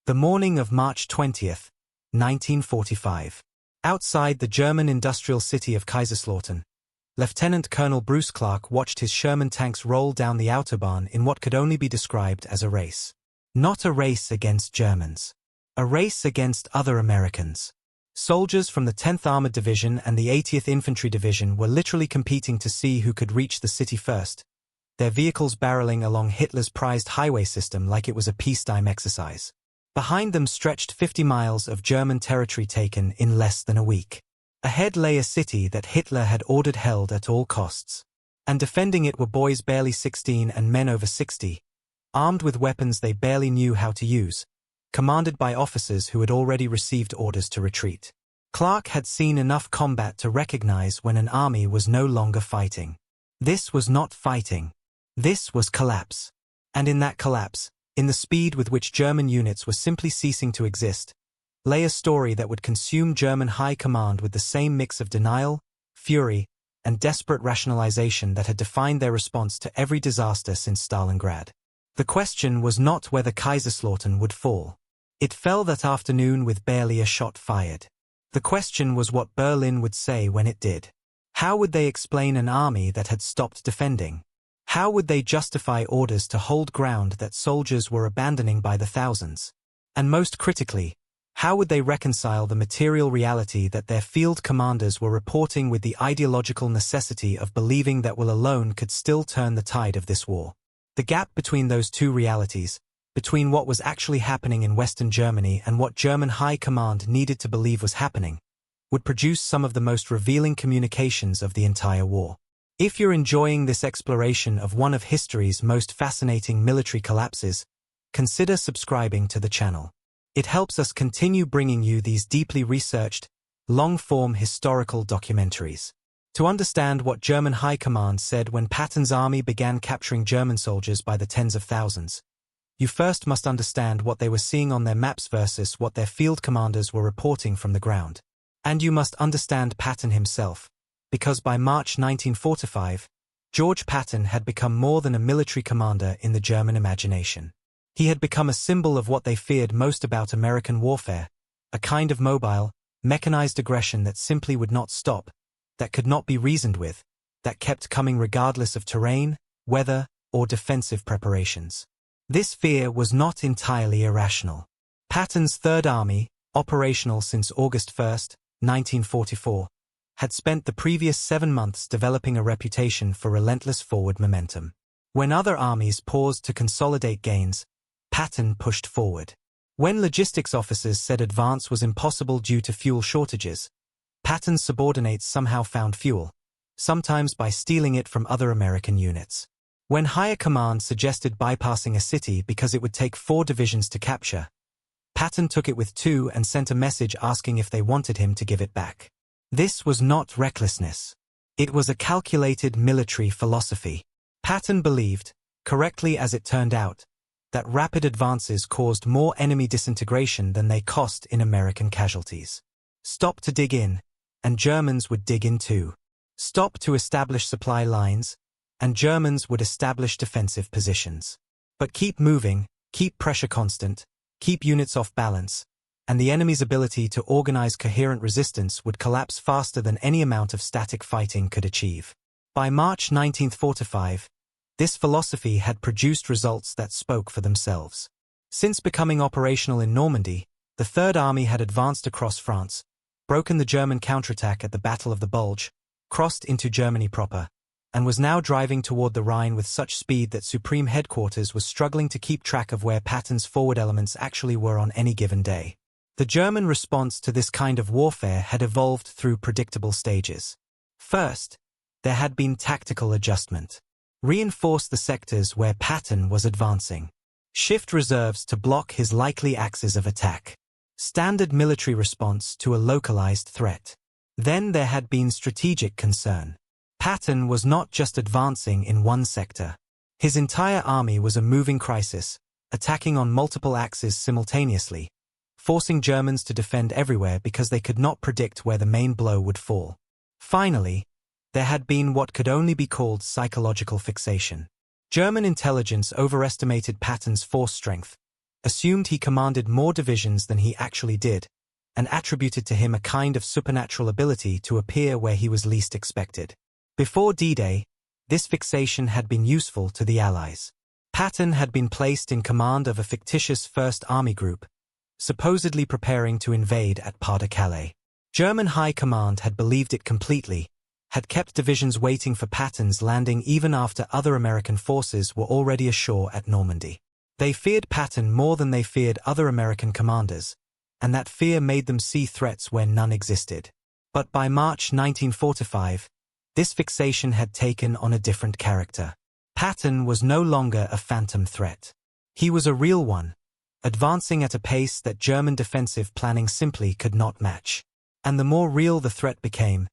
The morning of March 20th, 1945. Outside the German industrial city of Kaiserslautern, Lieutenant Colonel Bruce Clark watched his Sherman tanks roll down the Autobahn in what could only be described as a race. Not a race against Germans. A race against other Americans. Soldiers from the 10th Armored Division and the 80th Infantry Division were literally competing to see who could reach the city first, their vehicles barreling along Hitler's prized highway system like it was a peacetime exercise. Behind them stretched 50 miles of German territory taken in less than a week. Ahead lay a city that Hitler had ordered held at all costs. And defending it were boys barely 16 and men over 60, armed with weapons they barely knew how to use, commanded by officers who had already received orders to retreat. Clark had seen enough combat to recognize when an army was no longer fighting. This was not fighting. This was collapse. And in that collapse, in the speed with which German units were simply ceasing to exist, lay a story that would consume German high command with the same mix of denial, fury, and desperate rationalization that had defined their response to every disaster since Stalingrad. The question was not whether Kaiserslautern would fall. It fell that afternoon with barely a shot fired. The question was what Berlin would say when it did. How would they explain an army that had stopped defending? How would they justify orders to hold ground that soldiers were abandoning by the thousands? And most critically, how would they reconcile the material reality that their field commanders were reporting with the ideological necessity of believing that will alone could still turn the tide of this war? The gap between those two realities, between what was actually happening in Western Germany and what German high command needed to believe was happening, would produce some of the most revealing communications of the entire war. If you're enjoying this exploration of one of history's most fascinating military collapses, consider subscribing to the channel. It helps us continue bringing you these deeply researched, long-form historical documentaries. To understand what German high command said when Patton's army began capturing German soldiers by the tens of thousands, you first must understand what they were seeing on their maps versus what their field commanders were reporting from the ground. And you must understand Patton himself, because by March 1945, George Patton had become more than a military commander in the German imagination. He had become a symbol of what they feared most about American warfare, a kind of mobile, mechanized aggression that simply would not stop, that could not be reasoned with, that kept coming regardless of terrain, weather, or defensive preparations. This fear was not entirely irrational. Patton's Third Army, operational since August 1, 1944, had spent the previous 7 months developing a reputation for relentless forward momentum. When other armies paused to consolidate gains, Patton pushed forward. When logistics officers said advance was impossible due to fuel shortages, Patton's subordinates somehow found fuel, sometimes by stealing it from other American units. When higher command suggested bypassing a city because it would take 4 divisions to capture, Patton took it with 2 and sent a message asking if they wanted him to give it back. This was not recklessness. It was a calculated military philosophy. Patton believed, correctly as it turned out, that rapid advances caused more enemy disintegration than they cost in American casualties. Stop to dig in, and Germans would dig in too. Stop to establish supply lines, and Germans would establish defensive positions. But keep moving, keep pressure constant, keep units off balance, and the enemy's ability to organize coherent resistance would collapse faster than any amount of static fighting could achieve. By March 1945, this philosophy had produced results that spoke for themselves. Since becoming operational in Normandy, the Third Army had advanced across France, broken the German counterattack at the Battle of the Bulge, crossed into Germany proper, and was now driving toward the Rhine with such speed that Supreme Headquarters was struggling to keep track of where Patton's forward elements actually were on any given day. The German response to this kind of warfare had evolved through predictable stages. First, there had been tactical adjustment. Reinforce the sectors where Patton was advancing. Shift reserves to block his likely axes of attack. Standard military response to a localized threat. Then there had been strategic concern. Patton was not just advancing in one sector. His entire army was a moving crisis, attacking on multiple axes simultaneously, forcing Germans to defend everywhere because they could not predict where the main blow would fall. Finally, there had been what could only be called psychological fixation. German intelligence overestimated Patton's force strength, assumed he commanded more divisions than he actually did, and attributed to him a kind of supernatural ability to appear where he was least expected. Before D-Day, this fixation had been useful to the Allies. Patton had been placed in command of a fictitious First Army Group, supposedly preparing to invade at Pas-de-Calais. German High Command had believed it completely, had kept divisions waiting for Patton's landing even after other American forces were already ashore at Normandy. They feared Patton more than they feared other American commanders, and that fear made them see threats where none existed. But by March 1945, this fixation had taken on a different character. Patton was no longer a phantom threat. He was a real one, advancing at a pace that German defensive planning simply could not match. And the more real the threat became,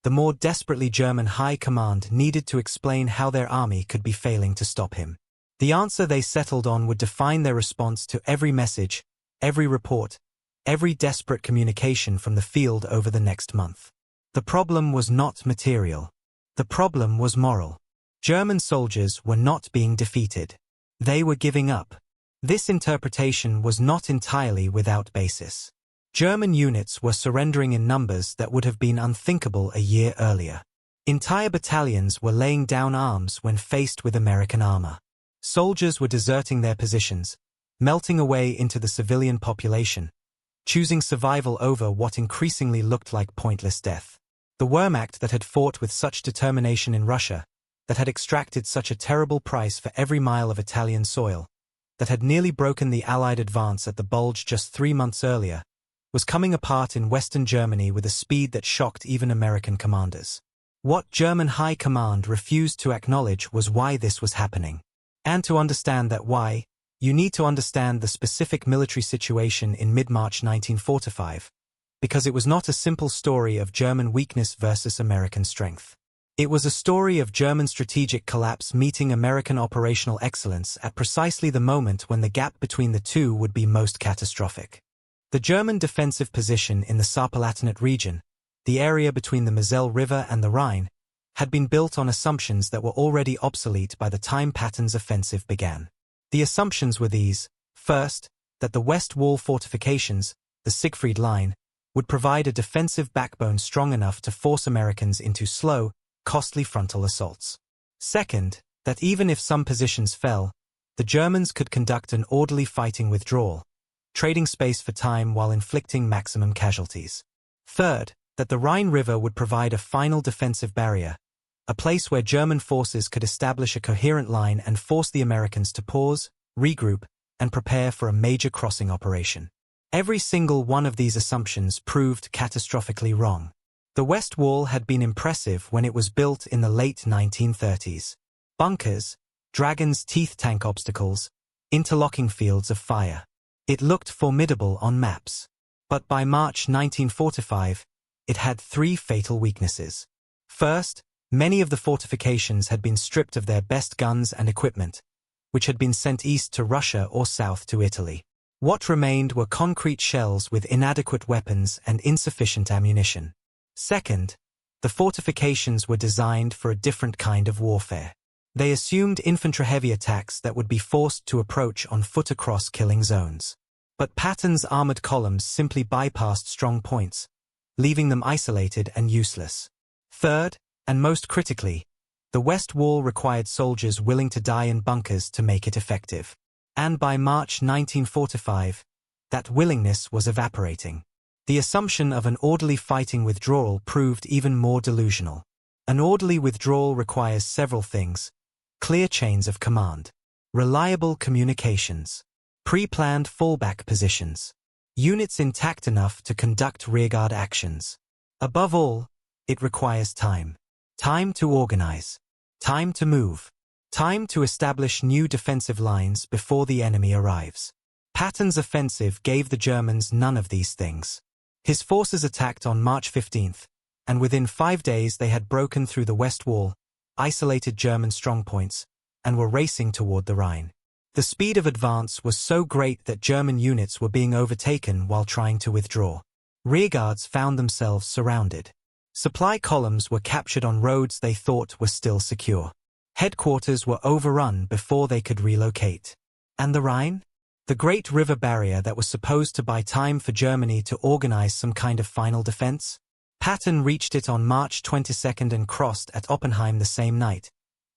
the more desperately German High Command needed to explain how their army could be failing to stop him. The answer they settled on would define their response to every message, every report, every desperate communication from the field over the next month. The problem was not material. The problem was moral. German soldiers were not being defeated. They were giving up. This interpretation was not entirely without basis. German units were surrendering in numbers that would have been unthinkable a year earlier. Entire battalions were laying down arms when faced with American armor. Soldiers were deserting their positions, melting away into the civilian population, choosing survival over what increasingly looked like pointless death. The Wehrmacht that had fought with such determination in Russia, that had extracted such a terrible price for every mile of Italian soil, that had nearly broken the Allied advance at the Bulge just 3 months earlier, was coming apart in Western Germany with a speed that shocked even American commanders. What German High Command refused to acknowledge was why this was happening. And to understand that why, you need to understand the specific military situation in mid-March 1945, because it was not a simple story of German weakness versus American strength. It was a story of German strategic collapse meeting American operational excellence at precisely the moment when the gap between the two would be most catastrophic. The German defensive position in the Saarpalatinate region, the area between the Moselle River and the Rhine, had been built on assumptions that were already obsolete by the time Patton's offensive began. The assumptions were these: first, that the West Wall fortifications, the Siegfried Line, would provide a defensive backbone strong enough to force Americans into slow, costly frontal assaults. Second, that even if some positions fell, the Germans could conduct an orderly fighting withdrawal, trading space for time while inflicting maximum casualties. Third, that the Rhine River would provide a final defensive barrier, a place where German forces could establish a coherent line and force the Americans to pause, regroup, and prepare for a major crossing operation. Every single one of these assumptions proved catastrophically wrong. The West Wall had been impressive when it was built in the late 1930s. Bunkers, dragon's teeth tank obstacles, interlocking fields of fire. It looked formidable on maps. But by March 1945, it had 3 fatal weaknesses. First, many of the fortifications had been stripped of their best guns and equipment, which had been sent east to Russia or south to Italy. What remained were concrete shells with inadequate weapons and insufficient ammunition. Second, the fortifications were designed for a different kind of warfare. They assumed infantry-heavy attacks that would be forced to approach on foot across killing zones. But Patton's armored columns simply bypassed strong points, leaving them isolated and useless. Third, and most critically, the West Wall required soldiers willing to die in bunkers to make it effective. And by March 1945, that willingness was evaporating. The assumption of an orderly fighting withdrawal proved even more delusional. An orderly withdrawal requires several things: clear chains of command, reliable communications, pre-planned fallback positions, units intact enough to conduct rearguard actions. Above all, it requires time. Time to organize. Time to move. Time to establish new defensive lines before the enemy arrives. Patton's offensive gave the Germans none of these things. His forces attacked on March 15th, and within 5 days they had broken through the West Wall, isolated German strongpoints, and were racing toward the Rhine. The speed of advance was so great that German units were being overtaken while trying to withdraw. Rearguards found themselves surrounded. Supply columns were captured on roads they thought were still secure. Headquarters were overrun before they could relocate. And the Rhine? The Great River Barrier that was supposed to buy time for Germany to organize some kind of final defense? Patton reached it on March 22 and crossed at Oppenheim the same night,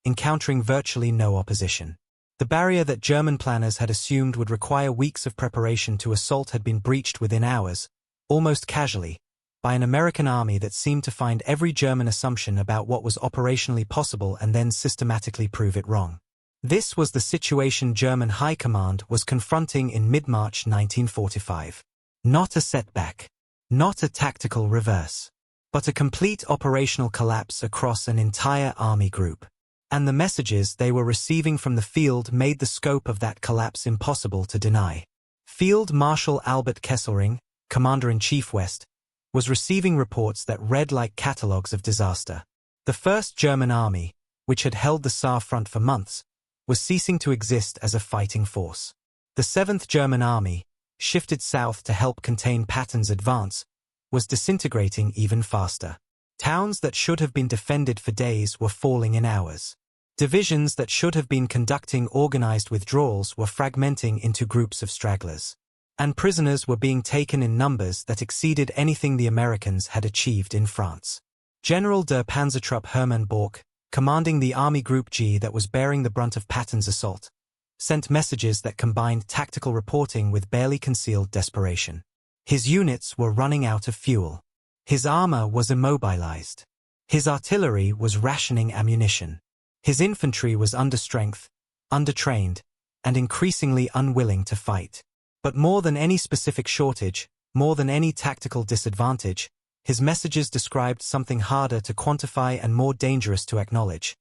encountering virtually no opposition. The barrier that German planners had assumed would require weeks of preparation to assault had been breached within hours, almost casually, by an American army that seemed to find every German assumption about what was operationally possible and then systematically prove it wrong. This was the situation German High Command was confronting in mid-March 1945. Not a setback, not a tactical reverse, but a complete operational collapse across an entire army group. And the messages they were receiving from the field made the scope of that collapse impossible to deny. Field Marshal Albert Kesselring, Commander-in-Chief West, was receiving reports that read like catalogues of disaster. The First German Army, which had held the Saar front for months, was ceasing to exist as a fighting force. The 7th German Army, shifted south to help contain Patton's advance, was disintegrating even faster. Towns that should have been defended for days were falling in hours. Divisions that should have been conducting organized withdrawals were fragmenting into groups of stragglers. And prisoners were being taken in numbers that exceeded anything the Americans had achieved in France. General der Panzertruppe Hermann Borch, commanding the Army Group G that was bearing the brunt of Patton's assault, sent messages that combined tactical reporting with barely concealed desperation. His units were running out of fuel. His armor was immobilized. His artillery was rationing ammunition. His infantry was under strength, undertrained, and increasingly unwilling to fight. But more than any specific shortage, more than any tactical disadvantage, his messages described something harder to quantify and more dangerous to acknowledge.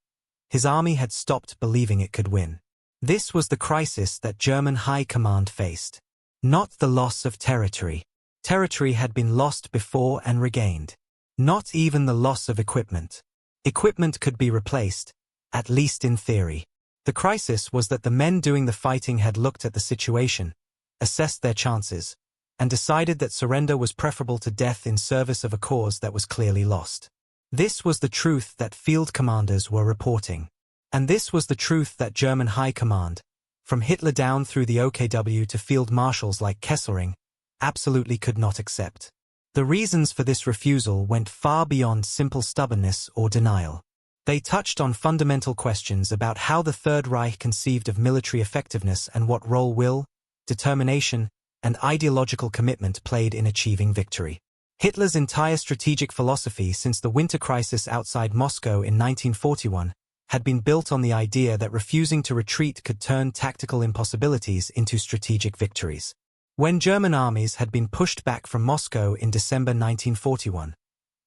His army had stopped believing it could win. This was the crisis that German High Command faced. Not the loss of territory. Territory had been lost before and regained. Not even the loss of equipment. Equipment could be replaced, at least in theory. The crisis was that the men doing the fighting had looked at the situation, assessed their chances, and decided that surrender was preferable to death in service of a cause that was clearly lost. This was the truth that field commanders were reporting. And this was the truth that German High Command, from Hitler down through the OKW to field marshals like Kesselring, absolutely could not accept. The reasons for this refusal went far beyond simple stubbornness or denial. They touched on fundamental questions about how the Third Reich conceived of military effectiveness and what role will, determination, and ideological commitment played in achieving victory. Hitler's entire strategic philosophy since the winter crisis outside Moscow in 1941 had been built on the idea that refusing to retreat could turn tactical impossibilities into strategic victories. When German armies had been pushed back from Moscow in December 1941,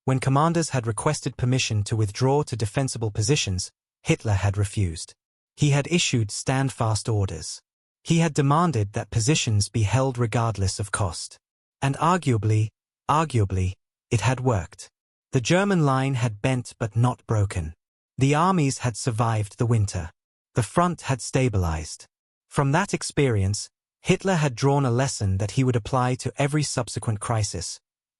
when commanders had requested permission to withdraw to defensible positions, Hitler had refused. He had issued stand-fast orders. He had demanded that positions be held regardless of cost. And arguably, it had worked. The German line had bent but not broken. The armies had survived the winter. The front had stabilized. From that experience, Hitler had drawn a lesson that he would apply to every subsequent crisis.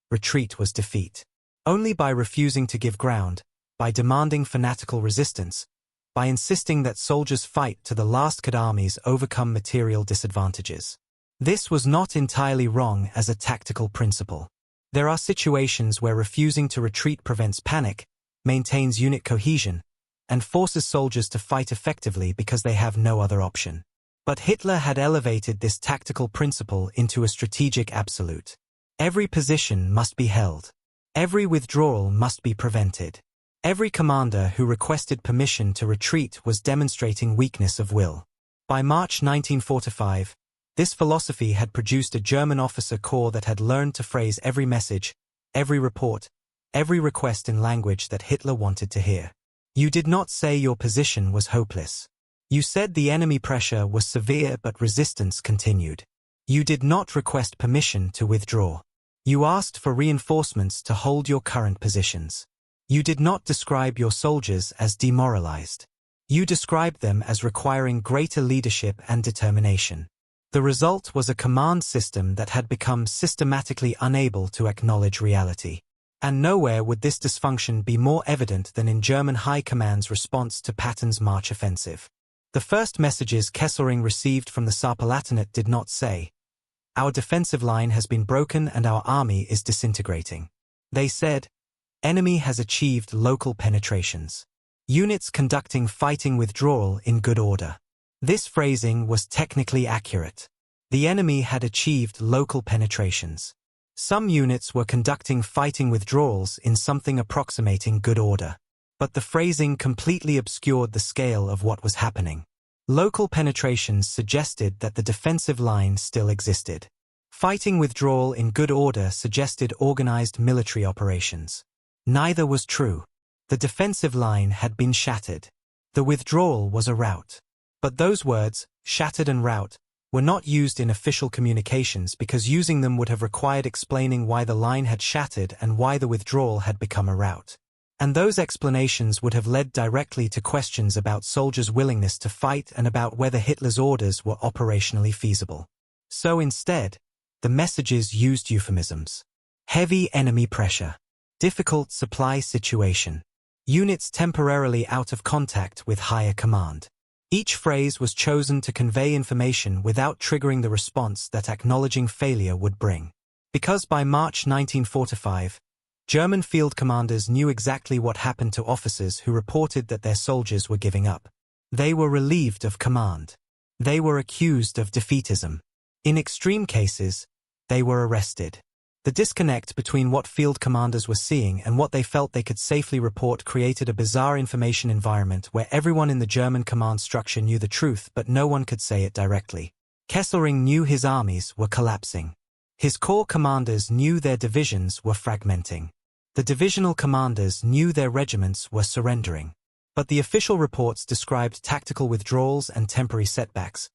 Retreat was defeat. Only by refusing to give ground, by demanding fanatical resistance, by insisting that soldiers fight to the last could armies overcome material disadvantages. This was not entirely wrong as a tactical principle. There are situations where refusing to retreat prevents panic, maintains unit cohesion, and forces soldiers to fight effectively because they have no other option. But Hitler had elevated this tactical principle into a strategic absolute. Every position must be held. Every withdrawal must be prevented. Every commander who requested permission to retreat was demonstrating weakness of will. By March 1945, this philosophy had produced a German officer corps that had learned to phrase every message, every report, every request in language that Hitler wanted to hear. You did not say your position was hopeless. You said the enemy pressure was severe but resistance continued. You did not request permission to withdraw. You asked for reinforcements to hold your current positions. You did not describe your soldiers as demoralized. You described them as requiring greater leadership and determination. The result was a command system that had become systematically unable to acknowledge reality. And nowhere would this dysfunction be more evident than in German High Command's response to Patton's March offensive. The first messages Kesselring received from the Sarpalatinate did not say, "Our defensive line has been broken and our army is disintegrating." They said, "Enemy has achieved local penetrations. Units conducting fighting withdrawal in good order." This phrasing was technically accurate. The enemy had achieved local penetrations. Some units were conducting fighting withdrawals in something approximating good order. But the phrasing completely obscured the scale of what was happening. Local penetrations suggested that the defensive line still existed. Fighting withdrawal in good order suggested organized military operations. Neither was true. The defensive line had been shattered. The withdrawal was a rout. But those words, shattered and rout, were not used in official communications because using them would have required explaining why the line had shattered and why the withdrawal had become a rout. And those explanations would have led directly to questions about soldiers' willingness to fight and about whether Hitler's orders were operationally feasible. So instead, the messages used euphemisms. Heavy enemy pressure. Difficult supply situation. Units temporarily out of contact with higher command. Each phrase was chosen to convey information without triggering the response that acknowledging failure would bring. Because by March 1945, German field commanders knew exactly what happened to officers who reported that their soldiers were giving up. They were relieved of command. They were accused of defeatism. In extreme cases, they were arrested. The disconnect between what field commanders were seeing and what they felt they could safely report created a bizarre information environment where everyone in the German command structure knew the truth but no one could say it directly. Kesselring knew his armies were collapsing. His corps commanders knew their divisions were fragmenting. The divisional commanders knew their regiments were surrendering. But the official reports described tactical withdrawals and temporary setbacks,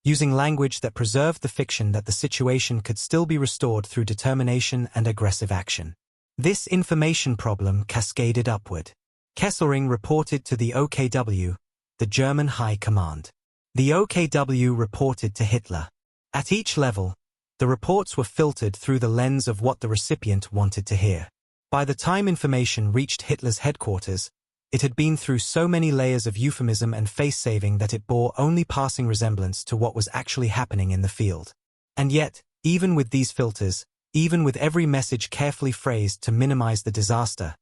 using language that preserved the fiction that the situation could still be restored through determination and aggressive action. This information problem cascaded upward. Kesselring reported to the OKW, the German High Command. The OKW reported to Hitler. At each level, the reports were filtered through the lens of what the recipient wanted to hear. By the time information reached Hitler's headquarters, it had been through so many layers of euphemism and face-saving that it bore only passing resemblance to what was actually happening in the field. And yet, even with these filters, even with every message carefully phrased to minimize the disaster,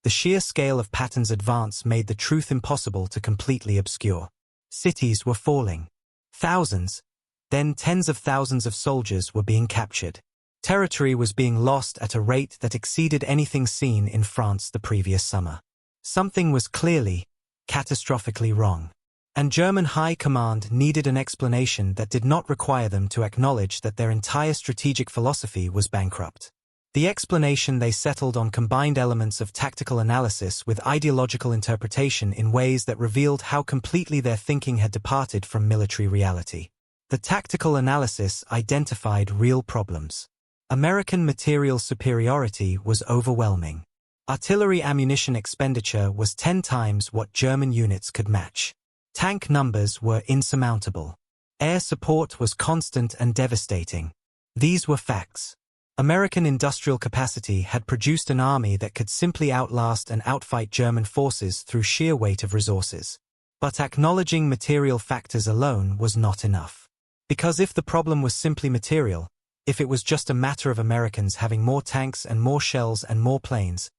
the sheer scale of Patton's advance made the truth impossible to completely obscure. Cities were falling. Thousands, then tens of thousands of soldiers were being captured. Territory was being lost at a rate that exceeded anything seen in France the previous summer. Something was clearly, catastrophically wrong. And German High Command needed an explanation that did not require them to acknowledge that their entire strategic philosophy was bankrupt. The explanation they settled on combined elements of tactical analysis with ideological interpretation in ways that revealed how completely their thinking had departed from military reality. The tactical analysis identified real problems. American material superiority was overwhelming. Artillery ammunition expenditure was 10 times what German units could match. Tank numbers were insurmountable. Air support was constant and devastating. These were facts. American industrial capacity had produced an army that could simply outlast and outfight German forces through sheer weight of resources. But acknowledging material factors alone was not enough. Because if the problem was simply material, if it was just a matter of Americans having more tanks and more shells and more planes,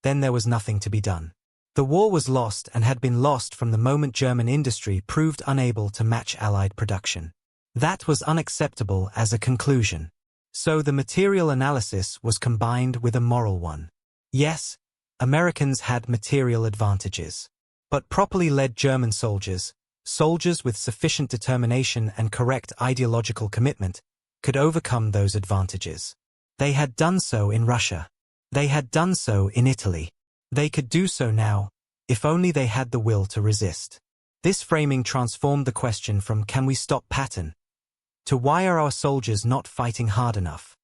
then there was nothing to be done. The war was lost and had been lost from the moment German industry proved unable to match Allied production. That was unacceptable as a conclusion. So the material analysis was combined with a moral one. Yes, Americans had material advantages. But properly led German soldiers, soldiers with sufficient determination and correct ideological commitment, could overcome those advantages. They had done so in Russia. They had done so in Italy. They could do so now, if only they had the will to resist. This framing transformed the question from "Can we stop Patton?" to "Why are our soldiers not fighting hard enough?"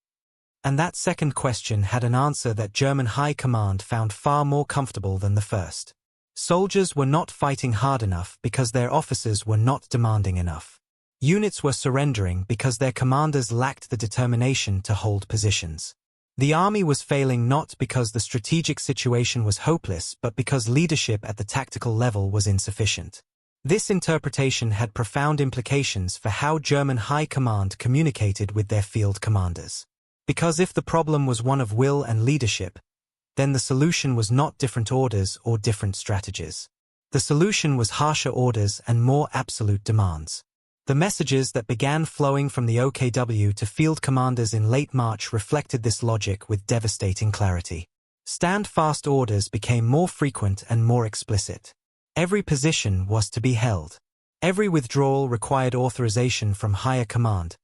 And that second question had an answer that German High Command found far more comfortable than the first. Soldiers were not fighting hard enough because their officers were not demanding enough. Units were surrendering because their commanders lacked the determination to hold positions. The army was failing not because the strategic situation was hopeless but because leadership at the tactical level was insufficient. This interpretation had profound implications for how German High Command communicated with their field commanders. Because if the problem was one of will and leadership, then the solution was not different orders or different strategies. The solution was harsher orders and more absolute demands. The messages that began flowing from the OKW to field commanders in late March reflected this logic with devastating clarity. Stand-fast orders became more frequent and more explicit. Every position was to be held. Every withdrawal required authorization from higher command,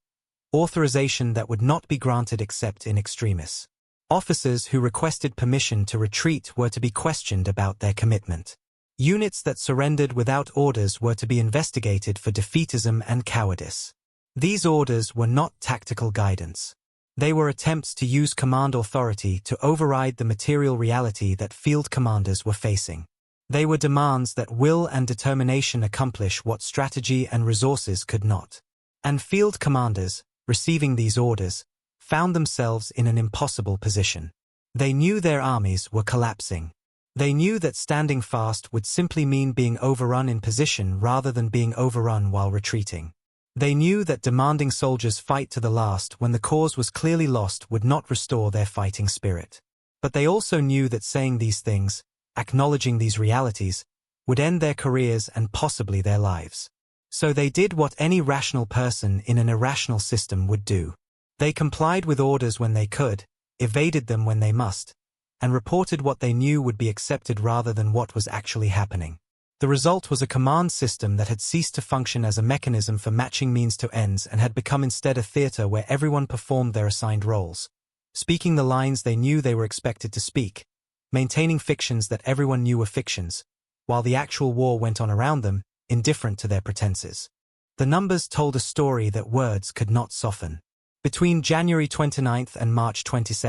authorization that would not be granted except in extremis. Officers who requested permission to retreat were to be questioned about their commitment. Units that surrendered without orders were to be investigated for defeatism and cowardice. These orders were not tactical guidance. They were attempts to use command authority to override the material reality that field commanders were facing. They were demands that will and determination accomplish what strategy and resources could not. And field commanders, receiving these orders, found themselves in an impossible position. They knew their armies were collapsing. They knew that standing fast would simply mean being overrun in position rather than being overrun while retreating. They knew that demanding soldiers fight to the last when the cause was clearly lost would not restore their fighting spirit. But they also knew that saying these things, acknowledging these realities, would end their careers and possibly their lives. So they did what any rational person in an irrational system would do. They complied with orders when they could, evaded them when they must, and reported what they knew would be accepted rather than what was actually happening. The result was a command system that had ceased to function as a mechanism for matching means to ends and had become instead a theater where everyone performed their assigned roles, speaking the lines they knew they were expected to speak, maintaining fictions that everyone knew were fictions, while the actual war went on around them, indifferent to their pretenses. The numbers told a story that words could not soften. Between January 29 and March 22,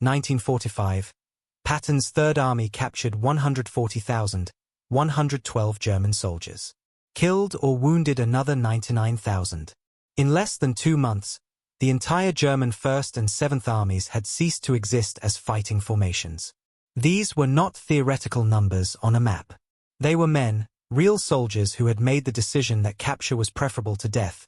1945, Patton's Third Army captured 140,112 German soldiers. Killed or wounded another 99,000. In less than 2 months, the entire German 1st and 7th Armies had ceased to exist as fighting formations. These were not theoretical numbers on a map. They were men, real soldiers who had made the decision that capture was preferable to death,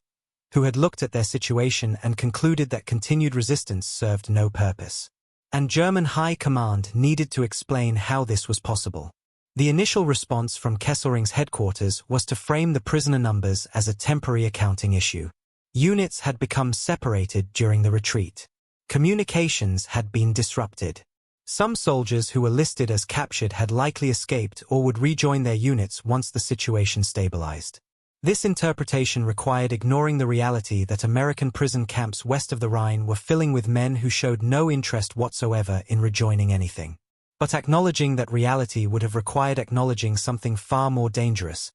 who had looked at their situation and concluded that continued resistance served no purpose. And German High Command needed to explain how this was possible. The initial response from Kesselring's headquarters was to frame the prisoner numbers as a temporary accounting issue. Units had become separated during the retreat. Communications had been disrupted. Some soldiers who were listed as captured had likely escaped or would rejoin their units once the situation stabilized. This interpretation required ignoring the reality that American prison camps west of the Rhine were filling with men who showed no interest whatsoever in rejoining anything. But acknowledging that reality would have required acknowledging something far more dangerous,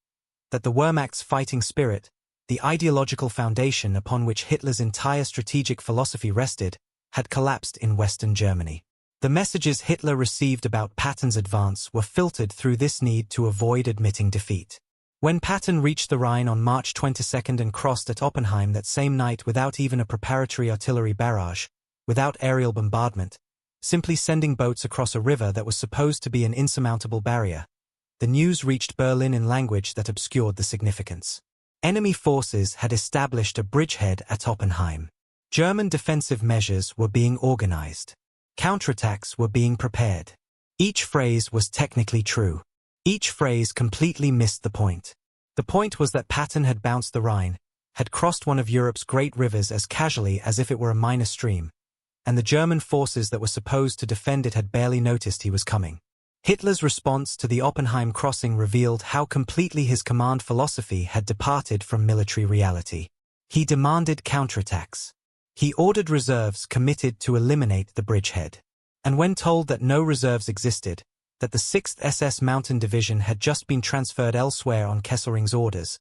that the Wehrmacht's fighting spirit, the ideological foundation upon which Hitler's entire strategic philosophy rested, had collapsed in Western Germany. The messages Hitler received about Patton's advance were filtered through this need to avoid admitting defeat. When Patton reached the Rhine on March 22 and crossed at Oppenheim that same night without even a preparatory artillery barrage, without aerial bombardment, simply sending boats across a river that was supposed to be an insurmountable barrier, the news reached Berlin in language that obscured the significance. Enemy forces had established a bridgehead at Oppenheim. German defensive measures were being organized. Counterattacks were being prepared. Each phrase was technically true. Each phrase completely missed the point. The point was that Patton had bounced the Rhine, had crossed one of Europe's great rivers as casually as if it were a minor stream, and the German forces that were supposed to defend it had barely noticed he was coming. Hitler's response to the Oppenheim crossing revealed how completely his command philosophy had departed from military reality. He demanded counterattacks. He ordered reserves committed to eliminate the bridgehead. And when told that no reserves existed, that the 6th SS Mountain Division had just been transferred elsewhere on Kesselring's orders,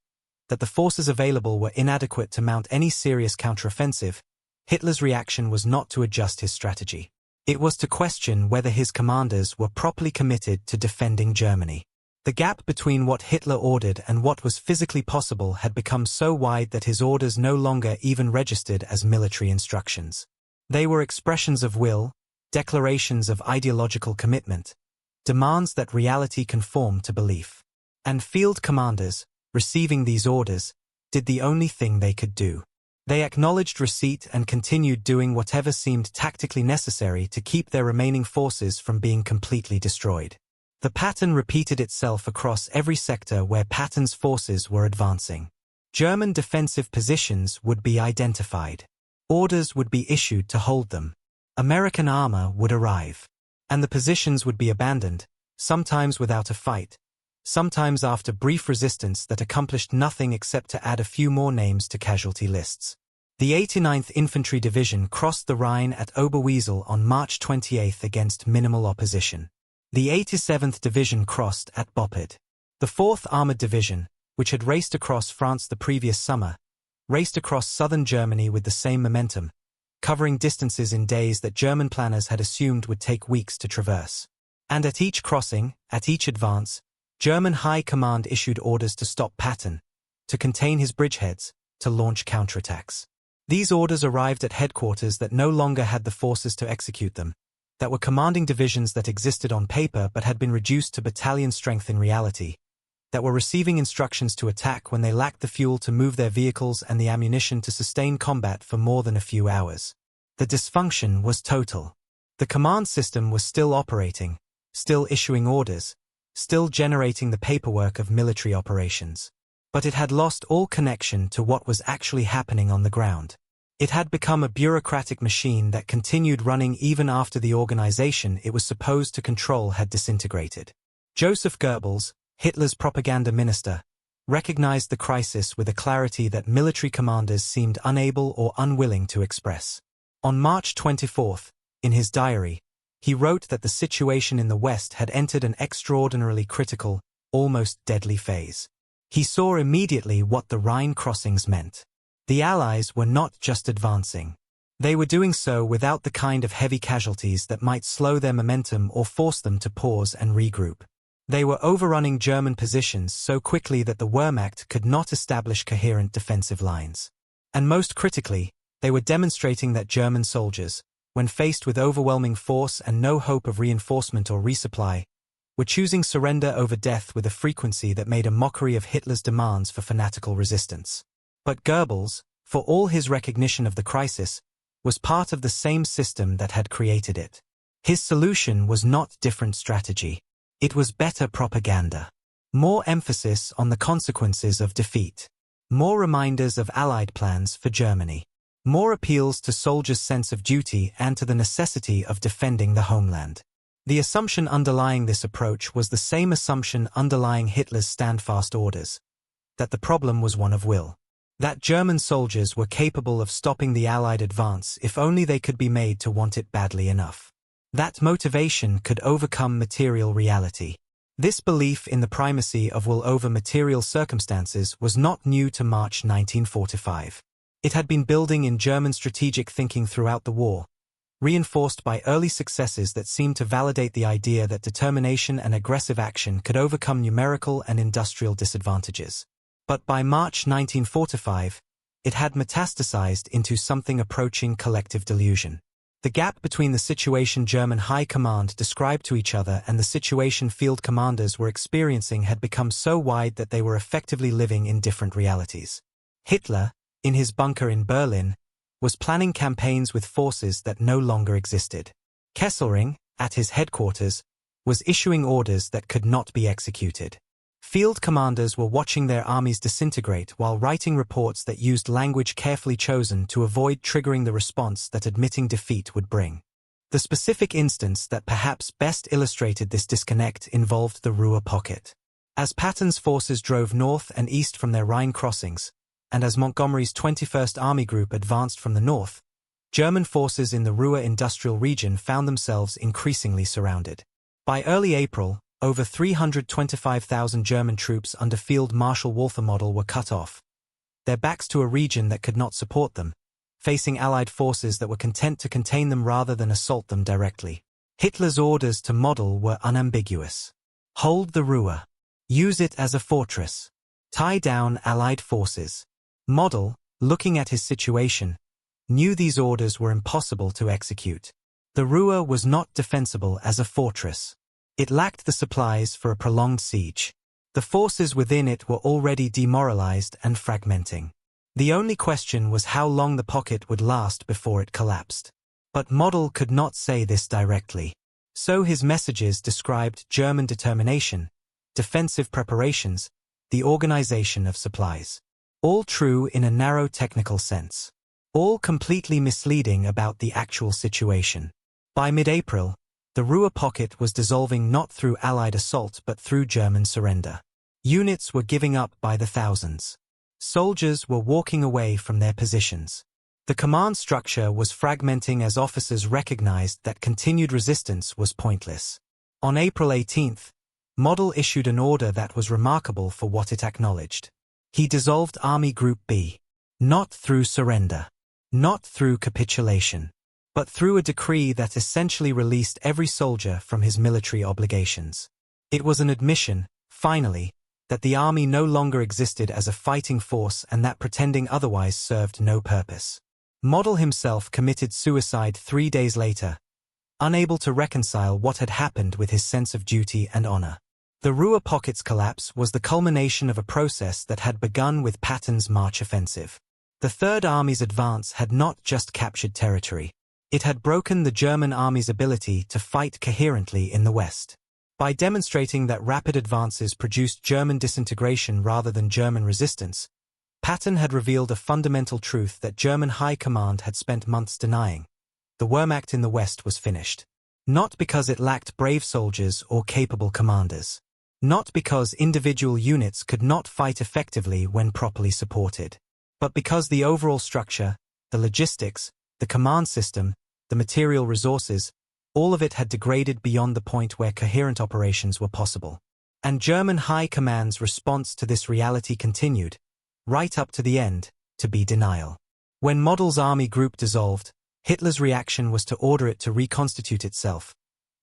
that the forces available were inadequate to mount any serious counteroffensive, Hitler's reaction was not to adjust his strategy. It was to question whether his commanders were properly committed to defending Germany. The gap between what Hitler ordered and what was physically possible had become so wide that his orders no longer even registered as military instructions. They were expressions of will, declarations of ideological commitment, demands that reality conform to belief. And field commanders, receiving these orders, did the only thing they could do. They acknowledged receipt and continued doing whatever seemed tactically necessary to keep their remaining forces from being completely destroyed. The pattern repeated itself across every sector where Patton's forces were advancing. German defensive positions would be identified. Orders would be issued to hold them. American armor would arrive. And the positions would be abandoned, sometimes without a fight, sometimes after brief resistance that accomplished nothing except to add a few more names to casualty lists. The 89th Infantry Division crossed the Rhine at Oberwesel on March 28 against minimal opposition. The 87th Division crossed at Boppard. The 4th Armored Division, which had raced across France the previous summer, raced across southern Germany with the same momentum, covering distances in days that German planners had assumed would take weeks to traverse. And at each crossing, at each advance, German High Command issued orders to stop Patton, to contain his bridgeheads, to launch counterattacks. These orders arrived at headquarters that no longer had the forces to execute them, that were commanding divisions that existed on paper but had been reduced to battalion strength in reality, that were receiving instructions to attack when they lacked the fuel to move their vehicles and the ammunition to sustain combat for more than a few hours. The dysfunction was total. The command system was still operating, still issuing orders, still generating the paperwork of military operations. But it had lost all connection to what was actually happening on the ground. It had become a bureaucratic machine that continued running even after the organization it was supposed to control had disintegrated. Joseph Goebbels, Hitler's propaganda minister, recognized the crisis with a clarity that military commanders seemed unable or unwilling to express. On March 24, in his diary, he wrote that the situation in the West had entered an extraordinarily critical, almost deadly phase. He saw immediately what the Rhine crossings meant. The Allies were not just advancing. They were doing so without the kind of heavy casualties that might slow their momentum or force them to pause and regroup. They were overrunning German positions so quickly that the Wehrmacht could not establish coherent defensive lines. And most critically, they were demonstrating that German soldiers, when faced with overwhelming force and no hope of reinforcement or resupply, were choosing surrender over death with a frequency that made a mockery of Hitler's demands for fanatical resistance. But Goebbels, for all his recognition of the crisis, was part of the same system that had created it. His solution was not different strategy. It was better propaganda. More emphasis on the consequences of defeat. More reminders of Allied plans for Germany. More appeals to soldiers' sense of duty and to the necessity of defending the homeland. The assumption underlying this approach was the same assumption underlying Hitler's standfast orders, that the problem was one of will. That German soldiers were capable of stopping the Allied advance if only they could be made to want it badly enough. That motivation could overcome material reality. This belief in the primacy of will over material circumstances was not new to March 1945. It had been building in German strategic thinking throughout the war, reinforced by early successes that seemed to validate the idea that determination and aggressive action could overcome numerical and industrial disadvantages. But by March 1945, it had metastasized into something approaching collective delusion. The gap between the situation German High Command described to each other and the situation field commanders were experiencing had become so wide that they were effectively living in different realities. Hitler, in his bunker in Berlin, was planning campaigns with forces that no longer existed. Kesselring, at his headquarters, was issuing orders that could not be executed. Field commanders were watching their armies disintegrate while writing reports that used language carefully chosen to avoid triggering the response that admitting defeat would bring. The specific instance that perhaps best illustrated this disconnect involved the Ruhr pocket. As Patton's forces drove north and east from their Rhine crossings, and as Montgomery's 21st Army Group advanced from the north, German forces in the Ruhr industrial region found themselves increasingly surrounded. By early April, over 325,000 German troops under Field Marshal Walther Model were cut off, their backs to a region that could not support them, facing Allied forces that were content to contain them rather than assault them directly. Hitler's orders to Model were unambiguous. Hold the Ruhr. Use it as a fortress. Tie down Allied forces. Model, looking at his situation, knew these orders were impossible to execute. The Ruhr was not defensible as a fortress. It lacked the supplies for a prolonged siege. The forces within it were already demoralized and fragmenting. The only question was how long the pocket would last before it collapsed. But Model could not say this directly. So his messages described German determination, defensive preparations, the organization of supplies. All true in a narrow technical sense. All completely misleading about the actual situation. By mid-April, the Ruhr pocket was dissolving not through Allied assault but through German surrender. Units were giving up by the thousands. Soldiers were walking away from their positions. The command structure was fragmenting as officers recognized that continued resistance was pointless. On April 18, Model issued an order that was remarkable for what it acknowledged. He dissolved Army Group B. Not through surrender. Not through capitulation. But through a decree that essentially released every soldier from his military obligations. It was an admission, finally, that the army no longer existed as a fighting force and that pretending otherwise served no purpose. Model himself committed suicide 3 days later, unable to reconcile what had happened with his sense of duty and honor. The Ruhr pocket's collapse was the culmination of a process that had begun with Patton's March offensive. The Third Army's advance had not just captured territory. It had broken the German army's ability to fight coherently in the West. By demonstrating that rapid advances produced German disintegration rather than German resistance, Patton had revealed a fundamental truth that German high command had spent months denying. The Wehrmacht in the West was finished. Not because it lacked brave soldiers or capable commanders. Not because individual units could not fight effectively when properly supported. But because the overall structure, the logistics, the command system, the material resources, all of it had degraded beyond the point where coherent operations were possible. And German high command's response to this reality continued, right up to the end, to be denial. When Model's army group dissolved, Hitler's reaction was to order it to reconstitute itself,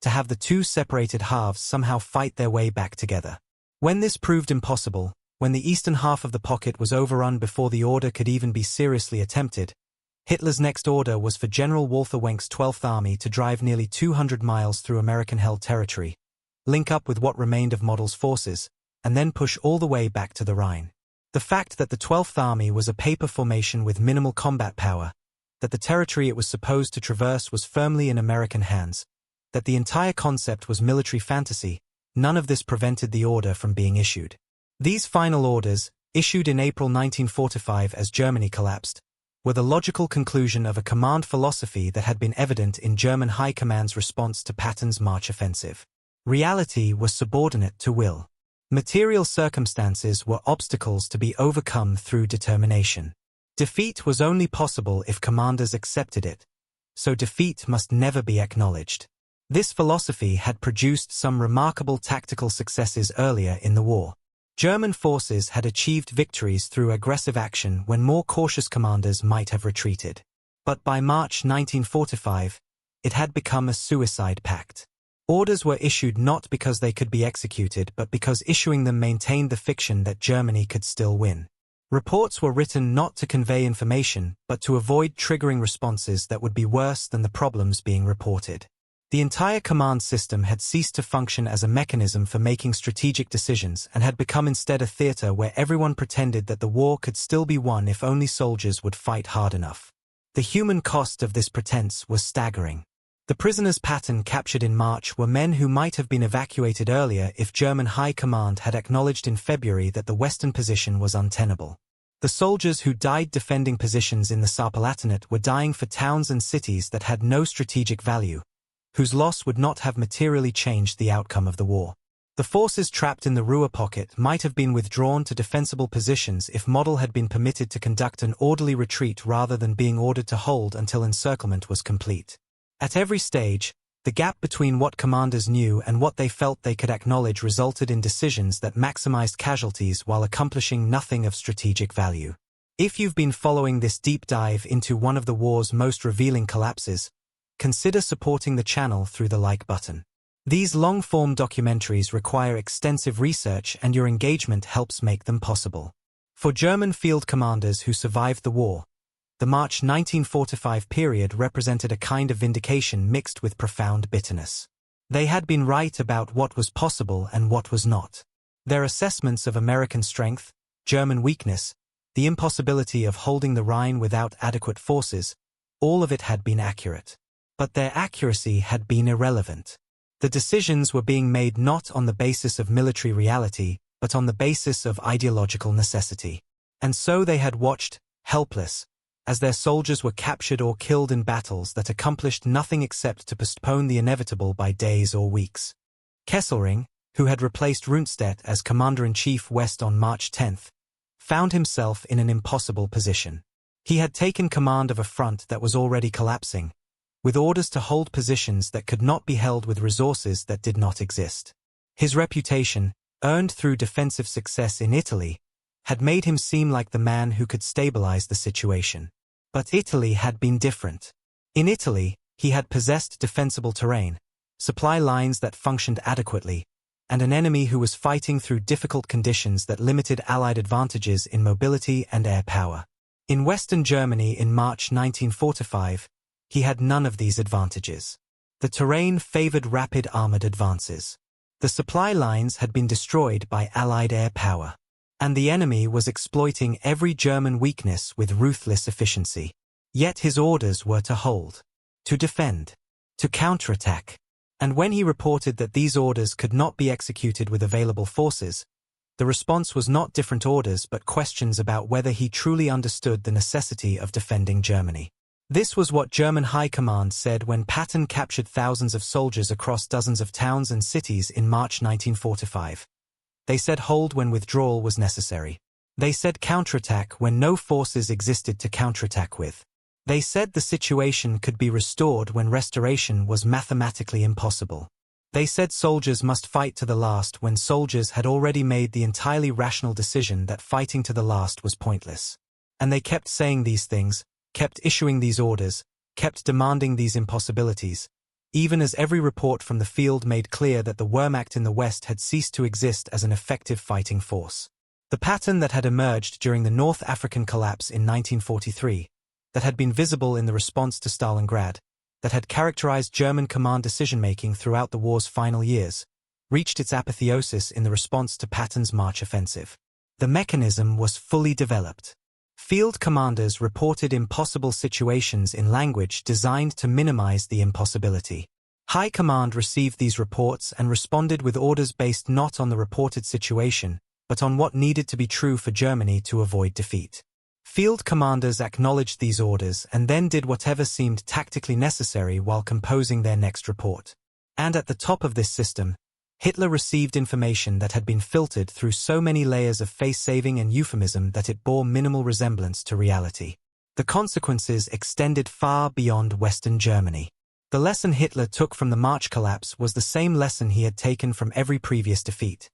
to have the two separated halves somehow fight their way back together. When this proved impossible, when the eastern half of the pocket was overrun before the order could even be seriously attempted, Hitler's next order was for General Walther Wenck's 12th Army to drive nearly 200 miles through American-held territory, link up with what remained of Model's forces, and then push all the way back to the Rhine. The fact that the 12th Army was a paper formation with minimal combat power, that the territory it was supposed to traverse was firmly in American hands, that the entire concept was military fantasy, none of this prevented the order from being issued. These final orders, issued in April 1945 as Germany collapsed, were the logical conclusion of a command philosophy that had been evident in German High Command's response to Patton's March offensive. Reality was subordinate to will. Material circumstances were obstacles to be overcome through determination. Defeat was only possible if commanders accepted it, so defeat must never be acknowledged. This philosophy had produced some remarkable tactical successes earlier in the war. German forces had achieved victories through aggressive action when more cautious commanders might have retreated. But by March 1945, it had become a suicide pact. Orders were issued not because they could be executed but because issuing them maintained the fiction that Germany could still win. Reports were written not to convey information but to avoid triggering responses that would be worse than the problems being reported. The entire command system had ceased to function as a mechanism for making strategic decisions and had become instead a theater where everyone pretended that the war could still be won if only soldiers would fight hard enough. The human cost of this pretense was staggering. The prisoners Patton captured in March were men who might have been evacuated earlier if German High Command had acknowledged in February that the western position was untenable. The soldiers who died defending positions in the Saarpalatinate were dying for towns and cities that had no strategic value, whose loss would not have materially changed the outcome of the war. The forces trapped in the Ruhr pocket might have been withdrawn to defensible positions if Model had been permitted to conduct an orderly retreat rather than being ordered to hold until encirclement was complete. At every stage, the gap between what commanders knew and what they felt they could acknowledge resulted in decisions that maximized casualties while accomplishing nothing of strategic value. If you've been following this deep dive into one of the war's most revealing collapses, consider supporting the channel through the like button. These long-form documentaries require extensive research and your engagement helps make them possible. For German field commanders who survived the war, the March 1945 period represented a kind of vindication mixed with profound bitterness. They had been right about what was possible and what was not. Their assessments of American strength, German weakness, the impossibility of holding the Rhine without adequate forces, all of it had been accurate. But their accuracy had been irrelevant. The decisions were being made not on the basis of military reality, but on the basis of ideological necessity. And so they had watched, helpless, as their soldiers were captured or killed in battles that accomplished nothing except to postpone the inevitable by days or weeks. Kesselring, who had replaced Rundstedt as Commander-in-Chief West on March 10, found himself in an impossible position. He had taken command of a front that was already collapsing, with orders to hold positions that could not be held with resources that did not exist. His reputation, earned through defensive success in Italy, had made him seem like the man who could stabilize the situation. But Italy had been different. In Italy, he had possessed defensible terrain, supply lines that functioned adequately, and an enemy who was fighting through difficult conditions that limited Allied advantages in mobility and air power. In Western Germany in March 1945, he had none of these advantages. The terrain favored rapid armored advances. The supply lines had been destroyed by Allied air power. And the enemy was exploiting every German weakness with ruthless efficiency. Yet his orders were to hold, to defend, to counterattack. And when he reported that these orders could not be executed with available forces, the response was not different orders but questions about whether he truly understood the necessity of defending Germany. This was what German High Command said when Patton captured thousands of soldiers across dozens of towns and cities in March 1945. They said hold when withdrawal was necessary. They said counterattack when no forces existed to counterattack with. They said the situation could be restored when restoration was mathematically impossible. They said soldiers must fight to the last when soldiers had already made the entirely rational decision that fighting to the last was pointless. And they kept saying these things, kept issuing these orders, kept demanding these impossibilities, even as every report from the field made clear that the Wehrmacht in the West had ceased to exist as an effective fighting force. The pattern that had emerged during the North African collapse in 1943, that had been visible in the response to Stalingrad, that had characterized German command decision-making throughout the war's final years, reached its apotheosis in the response to Patton's March offensive. The mechanism was fully developed. Field commanders reported impossible situations in language designed to minimize the impossibility. High Command received these reports and responded with orders based not on the reported situation, but on what needed to be true for Germany to avoid defeat. Field commanders acknowledged these orders and then did whatever seemed tactically necessary while composing their next report. And at the top of this system, Hitler received information that had been filtered through so many layers of face-saving and euphemism that it bore minimal resemblance to reality. The consequences extended far beyond Western Germany. The lesson Hitler took from the March collapse was the same lesson he had taken from every previous defeat.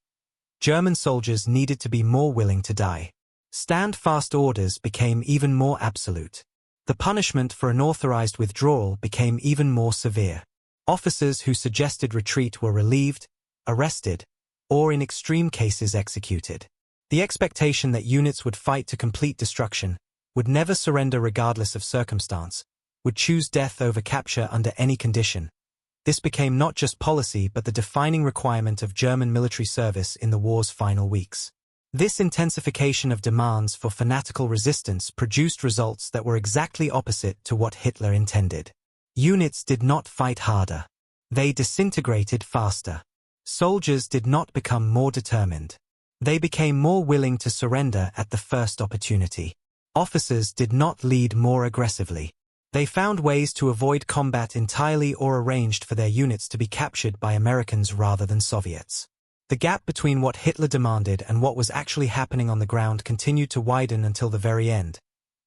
German soldiers needed to be more willing to die. Stand-fast orders became even more absolute. The punishment for unauthorized withdrawal became even more severe. Officers who suggested retreat were relieved, arrested, or in extreme cases executed. The expectation that units would fight to complete destruction, would never surrender regardless of circumstance, would choose death over capture under any condition. This became not just policy but the defining requirement of German military service in the war's final weeks. This intensification of demands for fanatical resistance produced results that were exactly opposite to what Hitler intended. Units did not fight harder. They disintegrated faster. Soldiers did not become more determined. They became more willing to surrender at the first opportunity. Officers did not lead more aggressively. They found ways to avoid combat entirely or arranged for their units to be captured by Americans rather than Soviets. The gap between what Hitler demanded and what was actually happening on the ground continued to widen until the very end,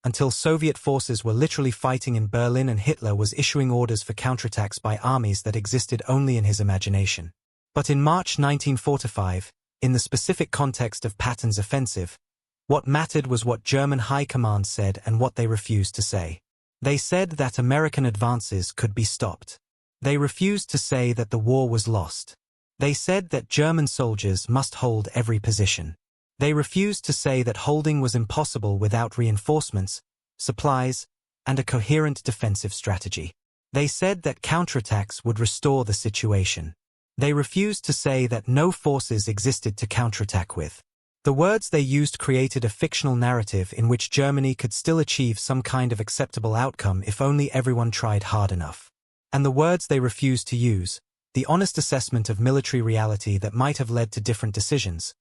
until Soviet forces were literally fighting in Berlin and Hitler was issuing orders for counterattacks by armies that existed only in his imagination. But in March 1945, in the specific context of Patton's offensive, what mattered was what German High Command said and what they refused to say. They said that American advances could be stopped. They refused to say that the war was lost. They said that German soldiers must hold every position. They refused to say that holding was impossible without reinforcements, supplies, and a coherent defensive strategy. They said that counterattacks would restore the situation. They refused to say that no forces existed to counterattack with. The words they used created a fictional narrative in which Germany could still achieve some kind of acceptable outcome if only everyone tried hard enough. And the words they refused to use, the honest assessment of military reality that might have led to different decisions.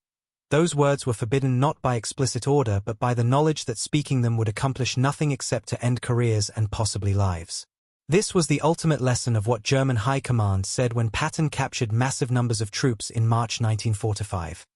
Those words were forbidden not by explicit order but by the knowledge that speaking them would accomplish nothing except to end careers and possibly lives. This was the ultimate lesson of what German High Command said when Patton captured massive numbers of troops in March 1945.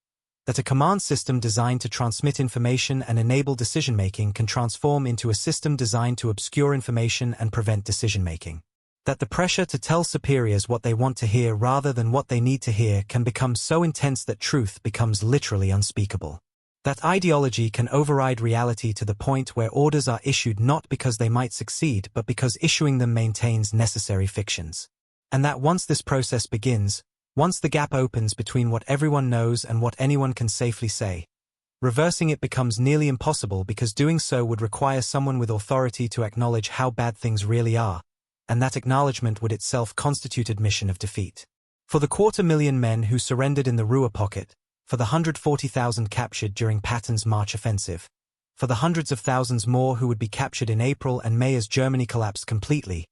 That a command system designed to transmit information and enable decision-making can transform into a system designed to obscure information and prevent decision-making. That the pressure to tell superiors what they want to hear rather than what they need to hear can become so intense that truth becomes literally unspeakable. That ideology can override reality to the point where orders are issued not because they might succeed but because issuing them maintains necessary fictions. And that once this process begins, once the gap opens between what everyone knows and what anyone can safely say, reversing it becomes nearly impossible because doing so would require someone with authority to acknowledge how bad things really are, and that acknowledgement would itself constitute admission of defeat. For the 250,000 men who surrendered in the Ruhr pocket, for the 140,000 captured during Patton's March offensive, for the hundreds of thousands more who would be captured in April and May as Germany collapsed completely,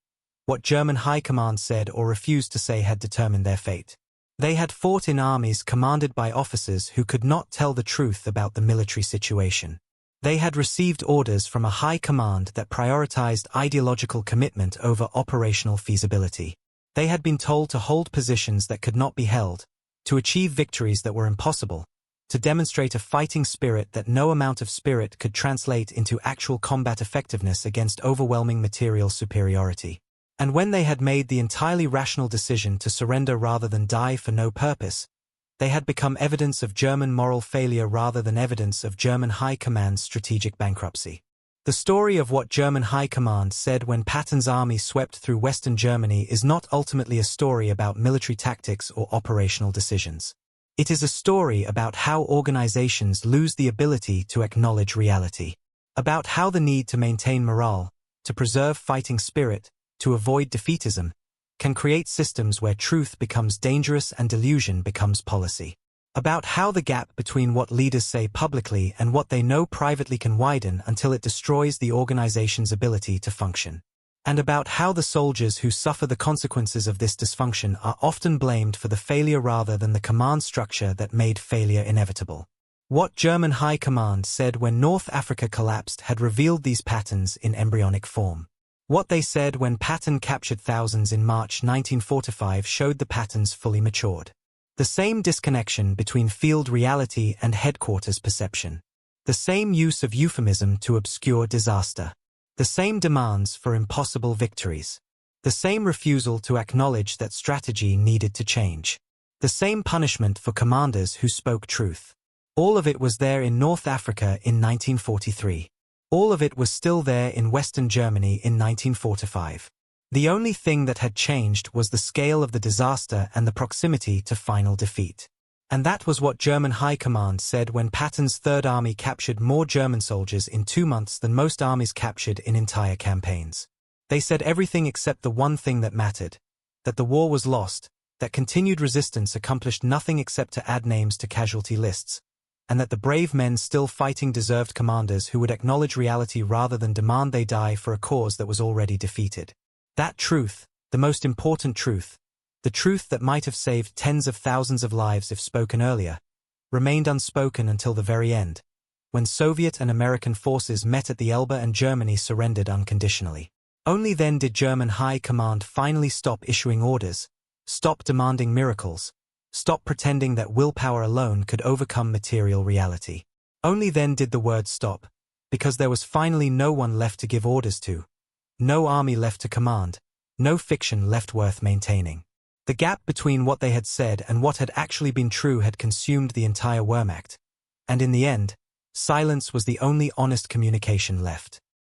what German High Command said or refused to say had determined their fate. They had fought in armies commanded by officers who could not tell the truth about the military situation. They had received orders from a high command that prioritized ideological commitment over operational feasibility. They had been told to hold positions that could not be held, to achieve victories that were impossible, to demonstrate a fighting spirit that no amount of spirit could translate into actual combat effectiveness against overwhelming material superiority. And when they had made the entirely rational decision to surrender rather than die for no purpose, they had become evidence of German moral failure rather than evidence of German High Command's strategic bankruptcy. The story of what German High Command said when Patton's army swept through Western Germany is not ultimately a story about military tactics or operational decisions. It is a story about how organizations lose the ability to acknowledge reality, about how the need to maintain morale, to preserve fighting spirit, to avoid defeatism, can create systems where truth becomes dangerous and delusion becomes policy. About how the gap between what leaders say publicly and what they know privately can widen until it destroys the organization's ability to function. And about how the soldiers who suffer the consequences of this dysfunction are often blamed for the failure rather than the command structure that made failure inevitable. What German High Command said when North Africa collapsed had revealed these patterns in embryonic form. What they said when Patton captured thousands in March 1945 showed the patterns fully matured. The same disconnection between field reality and headquarters perception. The same use of euphemism to obscure disaster. The same demands for impossible victories. The same refusal to acknowledge that strategy needed to change. The same punishment for commanders who spoke truth. All of it was there in North Africa in 1943. All of it was still there in Western Germany in 1945. The only thing that had changed was the scale of the disaster and the proximity to final defeat. And that was what German High Command said when Patton's Third Army captured more German soldiers in 2 months than most armies captured in entire campaigns. They said everything except the one thing that mattered, that the war was lost, that continued resistance accomplished nothing except to add names to casualty lists, and that the brave men still fighting deserved commanders who would acknowledge reality rather than demand they die for a cause that was already defeated. That truth, the most important truth, the truth that might have saved tens of thousands of lives if spoken earlier, remained unspoken until the very end, when Soviet and American forces met at the Elbe and Germany surrendered unconditionally. Only then did German High Command finally stop issuing orders, stop demanding miracles, stop pretending that willpower alone could overcome material reality. Only then did the word stop, because there was finally no one left to give orders to, no army left to command, no fiction left worth maintaining. The gap between what they had said and what had actually been true had consumed the entire Wehrmacht, and in the end, silence was the only honest communication left.